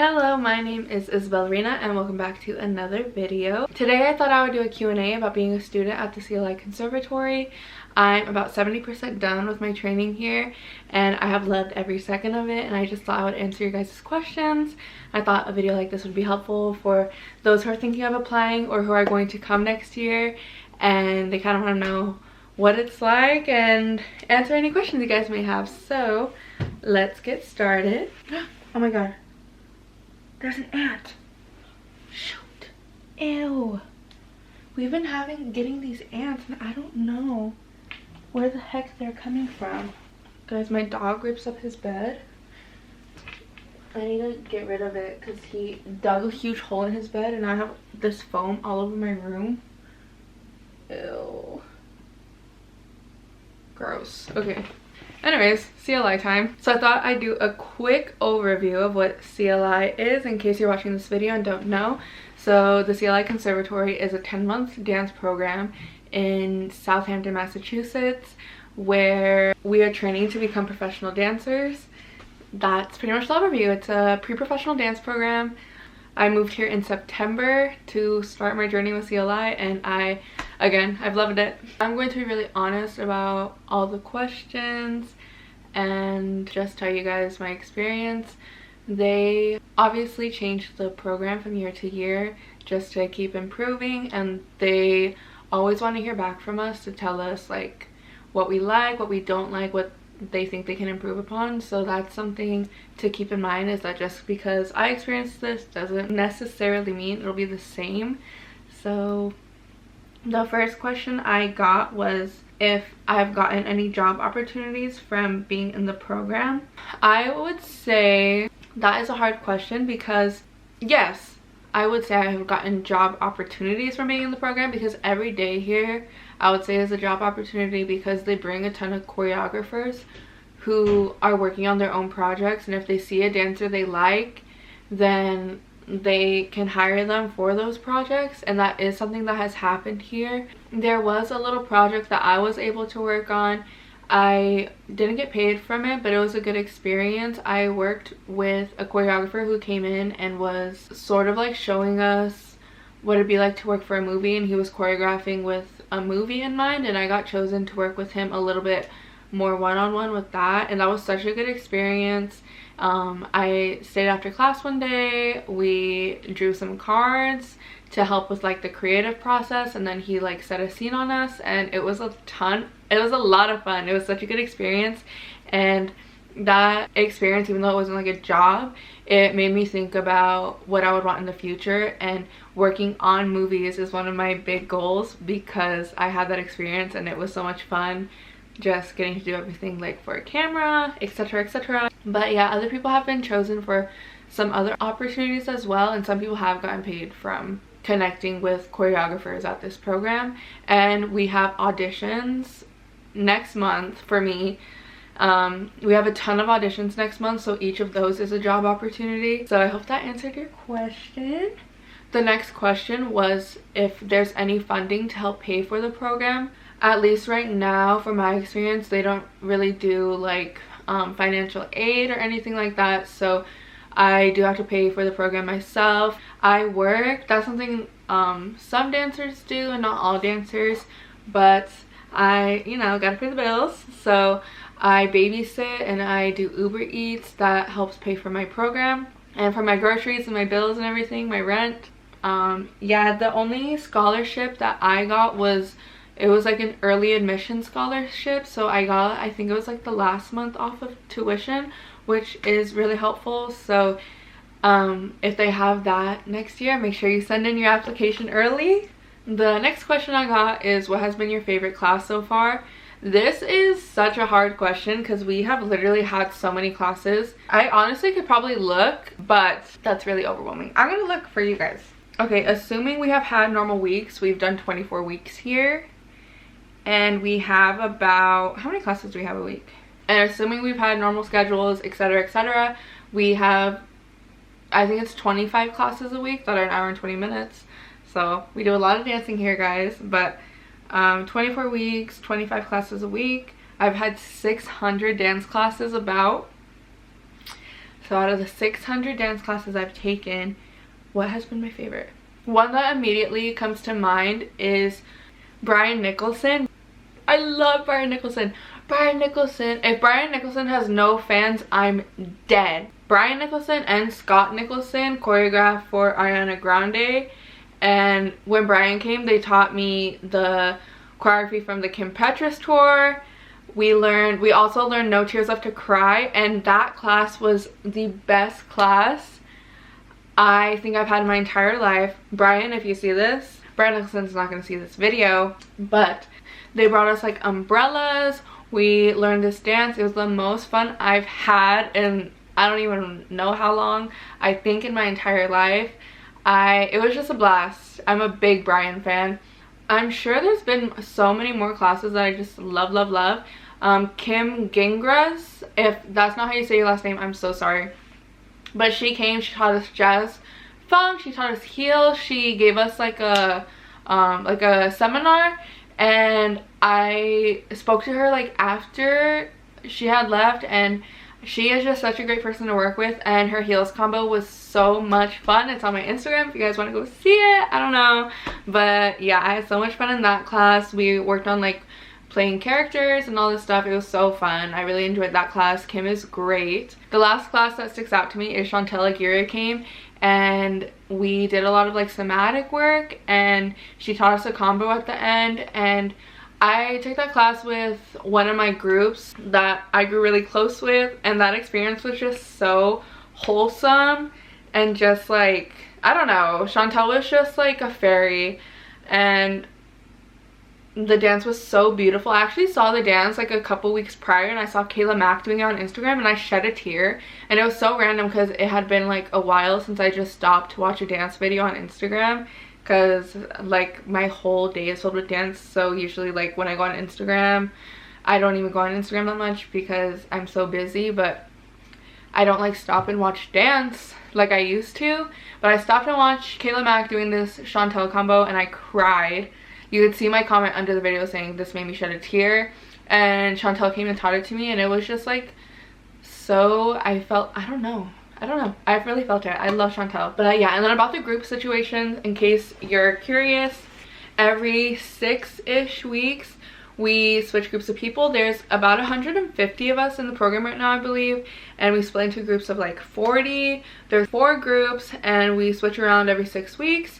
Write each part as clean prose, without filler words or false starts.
Hello, my name is Isabellerina and welcome back to another video. Today I thought I would do a Q&A about being a student at the CLI Conservatory. I'm about 70% done with my training here and I have loved every second of it, and I just thought I would answer your guys' questions. I thought a video like this would be helpful for those who are thinking of applying or who are going to come next year and they kind of want to know what it's like and answer any questions you guys may have. So let's get started. Oh my god. There's an ant. Shoot. Ew. We've been getting these ants and I don't know where the heck they're coming from. Guys, my dog rips up his bed. I need to get rid of it because he dug a huge hole in his bed and I have this foam all over my room. Ew. Gross. Okay. Anyways, CLI time. So I thought I'd do a quick overview of what CLI is in case you're watching this video and don't know. So the CLI Conservatory is a 10-month dance program in Southampton, Massachusetts, where we are training to become professional dancers. That's pretty much the overview. It's a pre-professional dance program. I moved here in September to start my journey with CLI and I've loved it. I'm going to be really honest about all the questions and just tell you guys my experience. They obviously changed the program from year to year just to keep improving, and they always want to hear back from us to tell us like what we like, what we don't like, what they think they can improve upon. So that's something to keep in mind, is that just because I experienced this doesn't necessarily mean it'll be the same. So the first question I got was if I've gotten any job opportunities from being in the program. I would say that is a hard question because yes, I would say I have gotten job opportunities from being in the program, because every day here I would say is a job opportunity because they bring a ton of choreographers who are working on their own projects, and if they see a dancer they like, then they can hire them for those projects, and that is something that has happened here. There was a little project that I was able to work on. I didn't get paid from it, but it was a good experience. I worked with a choreographer who came in and was sort of like showing us what it'd be like to work for a movie, and he was choreographing with a movie in mind, and I got chosen to work with him a little bit more one-on-one with that, and that was such a good experience. I stayed after class one day, we drew some cards to help with like the creative process, and then he like set a scene on us, and it was a lot of fun. It was such a good experience, and that experience, even though it wasn't like a job, it made me think about what I would want in the future, and working on movies is one of my big goals because I had that experience and it was so much fun just getting to do everything like for a camera, etc, etc. But yeah, other people have been chosen for some other opportunities as well, and some people have gotten paid from connecting with choreographers at this program. And we have auditions next month for me. We have a ton of auditions next month, so each of those is a job opportunity. So I hope that answered your question. The next question was if there's any funding to help pay for the program. At least right now, from my experience, they don't really do like financial aid or anything like that, so I do have to pay for the program myself. I work. That's something some dancers do and not all dancers, but I, gotta pay the bills. So I babysit and I do Uber Eats. That helps pay for my program and for my groceries and my bills and everything, my rent. Yeah, the only scholarship that I got was, it was like an early admission scholarship, so I think it was like the last month off of tuition, which is really helpful. So if they have that next year, make sure you send in your application early. The next question I got is, what has been your favorite class so far? This is such a hard question because we have literally had so many classes. I honestly could probably look, but that's really overwhelming. I'm gonna look for you guys. Okay, assuming we have had normal weeks, we've done 24 weeks here. And we have about, how many classes do we have a week? And assuming we've had normal schedules, etc, etc, we have, I think it's 25 classes a week that are an hour and 20 minutes. So we do a lot of dancing here, guys. But 24 weeks, 25 classes a week. I've had 600 dance classes about. So out of the 600 dance classes I've taken, what has been my favorite? One that immediately comes to mind is Brian Nicholson. I love Brian Nicholson. Brian Nicholson. If Brian Nicholson has no fans, I'm dead. Brian Nicholson and Scott Nicholson choreographed for Ariana Grande. And when Brian came, they taught me the choreography from the Kim Petras tour. We also learned No Tears Left to Cry, and that class was the best class I think I've had in my entire life. Brian, if you see this, Brian Nicholson's not going to see this video, but they brought us like umbrellas. We learned this dance. It was the most fun I've had in I don't even know how long. I think in my entire life. It was just a blast. I'm a big Brian fan. I'm sure there's been so many more classes that I just love, love, love. ᴠʟᴏឡ, if that's not how you say your last name, I'm so sorry. But she came, she taught us jazz funk, she taught us heels, she gave us like a seminar, and I spoke to her like after she had left, and she is just such a great person to work with, and her heels combo was so much fun. It's on my Instagram if you guys want to go see it. I don't know, but yeah, I had so much fun in that class. We worked on like playing characters and all this stuff. It was so fun. I really enjoyed that class. Kim is great. The last class that sticks out to me is ᴠʟᴏឡ came, and we did a lot of like somatic work, and she taught us a combo at the end. And I took that class with one of my groups that I grew really close with, and that experience was just so wholesome and just like, I don't know, Chantel was just like a fairy, and the dance was so beautiful. I actually saw the dance like a couple weeks prior, and I saw Kayla Mack doing it on Instagram, and I shed a tear. And it was so random because it had been like a while since I just stopped to watch a dance video on Instagram, because like my whole day is filled with dance. So usually like when I go on Instagram, I don't even go on Instagram that much because I'm so busy, but I don't like stop and watch dance like I used to. But I stopped and watched Kayla Mack doing this Chantel combo, and I cried. You could see my comment under the video saying this made me shed a tear, and Chantel came and taught it to me, and it was just like, so I felt, I don't know, I really felt it. I love Chantel. But yeah, and then about the group situations, in case you're curious, every 6-ish weeks we switch groups of people. There's about 150 of us in the program right now, I believe, and we split into groups of like 40. There's 4 groups, and we switch around every 6 weeks.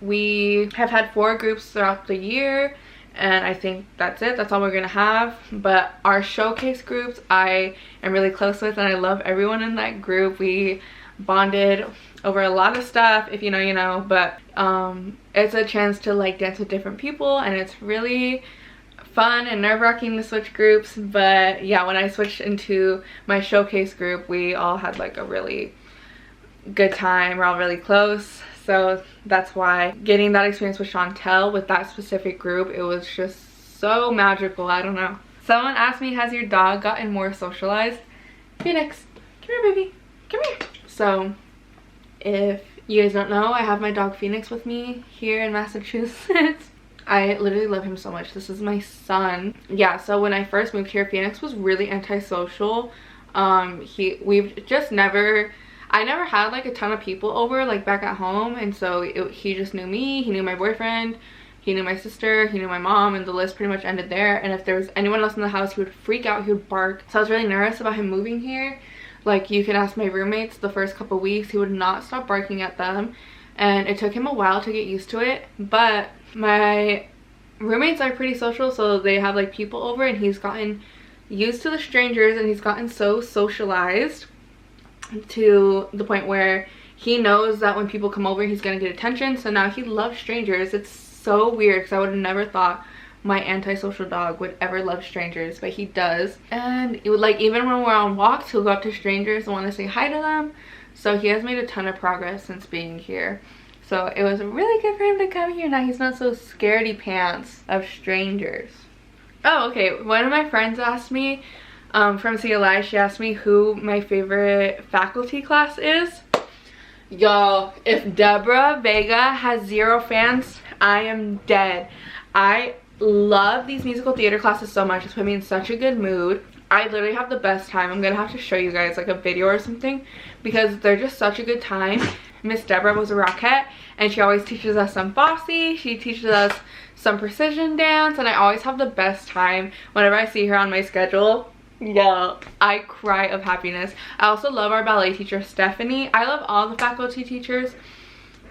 We have had 4 groups throughout the year, and I think that's it. That's all we're gonna have. But our showcase groups I am really close with, and I love everyone in that group. We bonded over a lot of stuff. If you know, you know. But it's a chance to like dance with different people, and it's really fun and nerve-wracking to switch groups. But yeah, when I switched into my showcase group, we all had like a really good time. We're all really close. So that's why getting that experience with Chantel with that specific group, it was just so magical. I don't know. Someone asked me, has your dog gotten more socialized? Phoenix, come here, baby. Come here. So if you guys don't know, I have my dog Phoenix with me here in Massachusetts. I literally love him so much. This is my son. Yeah, so when I first moved here, Phoenix was really antisocial. We've just never... I never had like a ton of people over like back at home, and so he just knew me, he knew my boyfriend, he knew my sister, he knew my mom, and the list pretty much ended there. And if there was anyone else in the house, he would freak out, he would bark. So I was really nervous about him moving here. Like, you can ask my roommates, the first couple weeks he would not stop barking at them, and it took him a while to get used to it. But my roommates are pretty social, so they have like people over, and he's gotten used to the strangers, and he's gotten so socialized to the point where he knows that when people come over, he's gonna get attention. So now he loves strangers. It's so weird because I would have never thought my antisocial dog would ever love strangers, but he does. And it would, like, even when we're on walks, he'll go up to strangers and want to say hi to them. So he has made a ton of progress since being here. So it was really good for him to come here. Now he's not so scaredy pants of strangers. Oh, okay, one of my friends asked me from CLI, she asked me who my favorite faculty class is. Y'all, if Deborah Vega has 0 fans, I am dead. I love these musical theater classes so much. It's put me in such a good mood. I literally have the best time. I'm gonna have to show you guys like a video or something because they're just such a good time. Miss Deborah was a rockette and she always teaches us some bossy, she teaches us some precision dance, and I always have the best time whenever I see her on my schedule. Yeah, I cry of happiness. I also love our ballet teacher Stephanie. I love all the faculty teachers,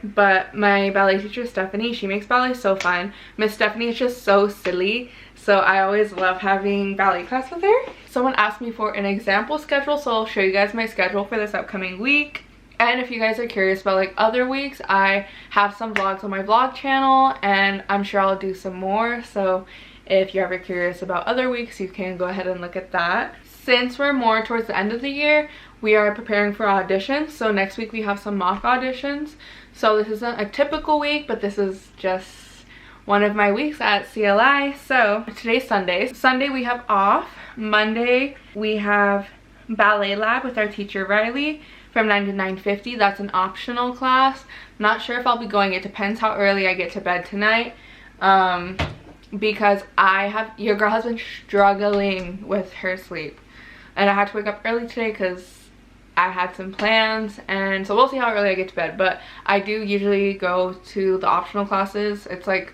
but my ballet teacher Stephanie, she makes ballet so fun. Miss Stephanie is just so silly, so I always love having ballet class with her. Someone asked me for an example schedule, so I'll show you guys my schedule for this upcoming week. And if you guys are curious about like other weeks, I have some vlogs on my vlog channel and I'm sure I'll do some more. So if you're ever curious about other weeks, you can go ahead and look at that. Since we're more towards the end of the year, we are preparing for auditions. So next week we have some mock auditions. So this isn't a typical week, but this is just one of my weeks at CLI. So today's Sunday. Sunday we have off. Monday we have ballet lab with our teacher Riley from 9 to 9:50. That's an optional class. Not sure if I'll be going. It depends how early I get to bed tonight. Because your girl has been struggling with her sleep. And I had to wake up early today because I had some plans, and so we'll see how early I get to bed. But I do usually go to the optional classes. It's like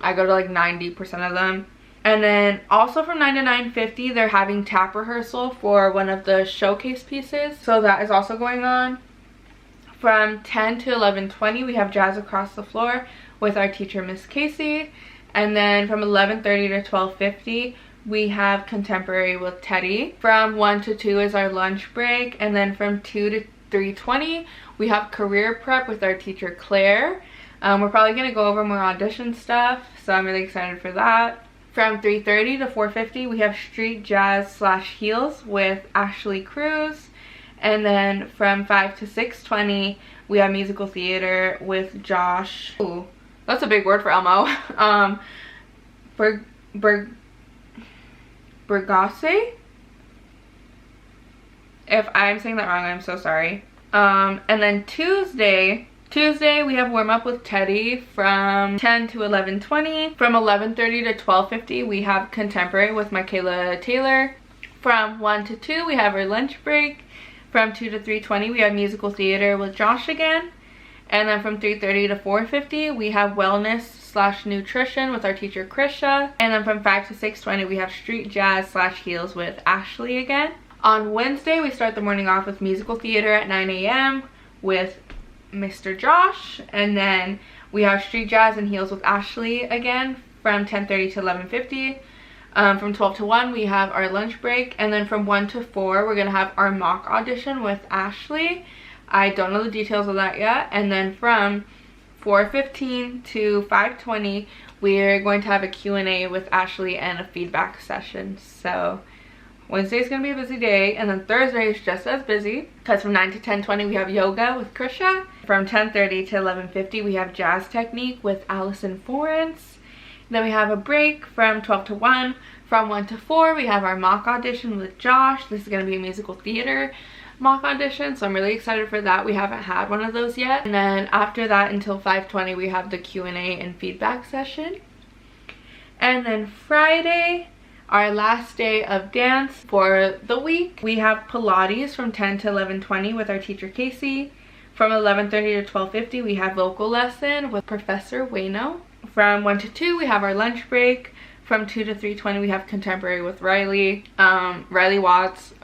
I go to like 90% of them. And then also from 9 to 9:50 they're having tap rehearsal for one of the showcase pieces, so that is also going on. From 10 to 11:20 we have jazz across the floor with our teacher Miss Casey. And then from 11:30 to 12:50 we have contemporary with Teddy. From 1 to 2 is our lunch break, and then from 2 to 3:20 we have career prep with our teacher Claire. We're probably going to go over more audition stuff, so I'm really excited for that. From 3:30 to 4:50 we have street jazz / heels with Ashley Cruz. And then from 5 to 6:20 we have musical theater with Josh. Ooh, that's a big word for Elmo. ᴛᴛᴏ. If I'm saying that wrong, I'm so sorry. And then Tuesday we have warm up with Teddy from 10 to 11:20. From 11:30 to 12:50 we have contemporary with Michaela Taylor. From 1 to 2 we have our lunch break. From 2 to 3:20 we have musical theater with Josh again. And then from 3:30 to 4:50 we have wellness / nutrition with our teacher Krisha. And then from 5 to 6:20 we have street jazz / heels with Ashley again. On Wednesday we start the morning off with musical theater at 9 a.m. with Mr. Josh. And then we have street jazz and heels with Ashley again from 10:30 to 11:50. From 12 to 1 we have our lunch break. And then from 1 to 4 we're gonna have our mock audition with Ashley. I don't know the details of that yet. And then from 4:15 to 5:20 we're going to have a Q&A with Ashley and a feedback session. So Wednesday's gonna be a busy day, and then Thursday is just as busy because from 9 to 10:20 we have yoga with Krisha. From 10:30 to 11:50 we have jazz technique with Allison Forrence. Then we have a break from 12 to 1. From 1 to 4 we have our mock audition with Josh. This is gonna be a musical theater mock audition, so I'm really excited for that. We haven't had one of those yet. And then after that until 5:20 we have the Q&A and feedback session. And then Friday, our last day of dance for the week, we have Pilates from 10 to 11:20 with our teacher Casey. From 11:30 to 12:50 we have vocal lesson with Professor Wayno. From 1 to 2 we have our lunch break. From 2 to 3:20 we have contemporary with Riley. Riley Watts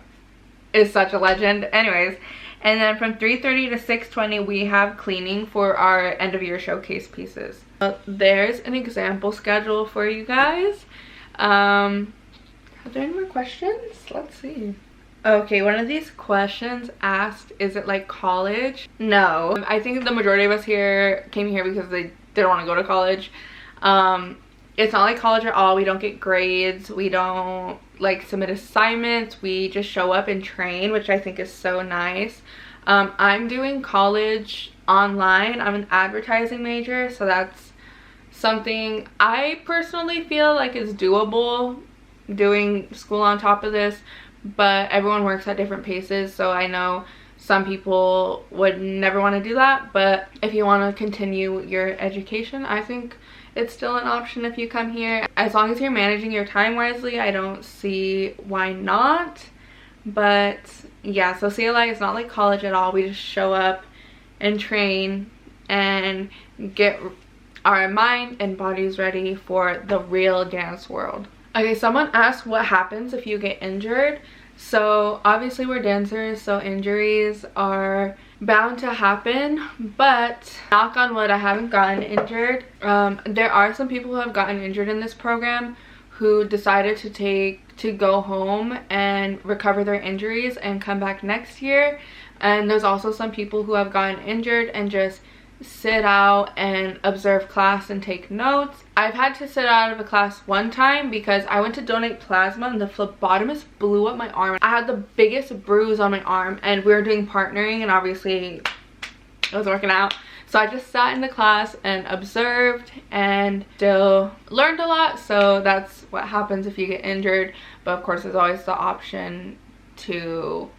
is such a legend. Anyways, and then from 3:30 to 6:20 we have cleaning for our end of year showcase pieces. There's an example schedule for you guys. Are there any more questions? Let's see. Okay, one of these questions asked, is it like college? No. I think the majority of us here came here because they didn't want to go to college. It's not like college at all. We don't get grades. We don't like submit assignments. We just show up and train, which I think is so nice. I'm doing college online. I'm an advertising major, so that's something I personally feel like is doable, doing school on top of this, but everyone works at different paces, so I know some people would never want to do that. But if you want to continue your education, I think it's still an option if you come here. As long as you're managing your time wisely, I don't see why not. But yeah, so CLI is not like college at all. We just show up and train and get our mind and bodies ready for the real dance world. Okay, someone asked what happens if you get injured. So obviously we're dancers, so injuries are bound to happen, but knock on wood, I haven't gotten injured. There are some people who have gotten injured in this program who decided to go home and recover their injuries and come back next year. And there's also some people who have gotten injured and just sit out and observe class and take notes. I've had to sit out of a class one time because I went to donate plasma and the phlebotomist blew up my arm. I had the biggest bruise on my arm, and we were doing partnering and obviously it was working out. So I just sat in the class and observed and still learned a lot. So that's what happens if you get injured. But of course there's always the option to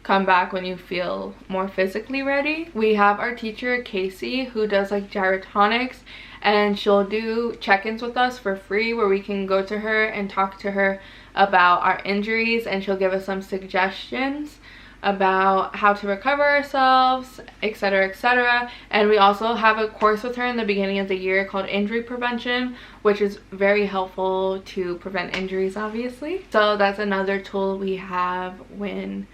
come back when you feel more physically ready. We have our teacher Casey who does like gyrotonics, and she'll do check-ins with us for free where we can go to her and talk to her about our injuries, and she'll give us some suggestions about how to recover ourselves, etc, etc. And we also have a course with her in the beginning of the year called injury prevention, which is very helpful to prevent injuries, obviously. So that's another tool we have when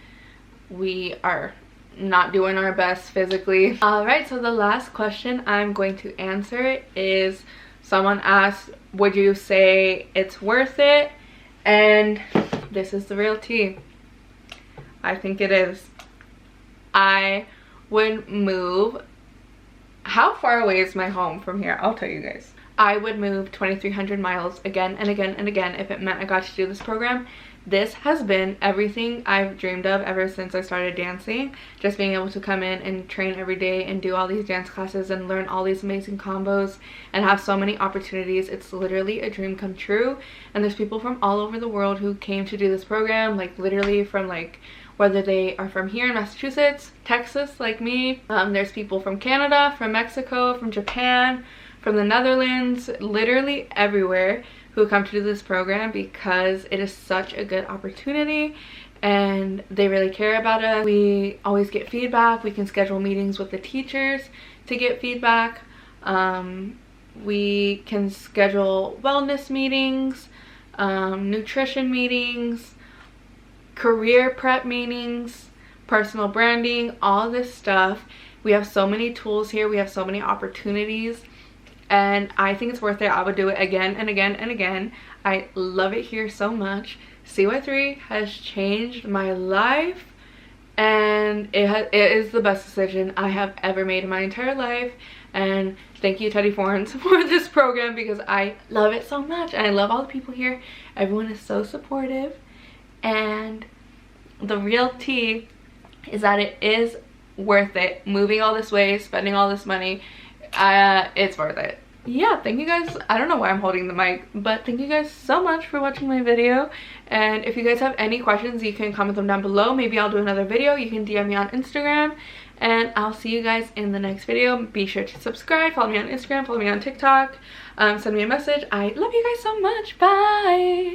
we are not doing our best physically. All right, so the last question I'm going to answer is, someone asked, would you say it's worth it? And this is the real tea. I think it is. I would move. How far away is my home from here? I'll tell you guys. I would move 2,300 miles again and again and again if it meant I got to do this program. This has been everything I've dreamed of ever since I started dancing. Just being able to come in and train every day and do all these dance classes and learn all these amazing combos and have so many opportunities. It's literally a dream come true. And there's people from all over the world who came to do this program, like literally from like, whether they are from here in Massachusetts, Texas like me. There's people from Canada, from Mexico, from Japan, from the Netherlands, literally everywhere, who come to do this program because it is such a good opportunity and they really care about us. We always get feedback. We can schedule meetings with the teachers to get feedback. We can schedule wellness meetings, nutrition meetings, career prep meetings, personal branding, all this stuff. We have so many tools here. We have so many opportunities. And I think it's worth it. I would do it again and again and again. I love it here so much. CY3 has changed my life, and it is the best decision I have ever made in my entire life. And thank you, Teddy Forens, for this program because I love it so much. And I love all the people here. Everyone is so supportive. And the real tea is that it is worth it. Moving all this way, spending all this money. It's worth it. Yeah, thank you guys. I don't know why I'm holding the mic, but thank you guys so much for watching my video. And if you guys have any questions, you can comment them down below. Maybe I'll do another video. You can DM me on Instagram, and I'll see you guys in the next video. Be sure to subscribe, follow me on Instagram, follow me on TikTok, send me a message. I love you guys so much. Bye.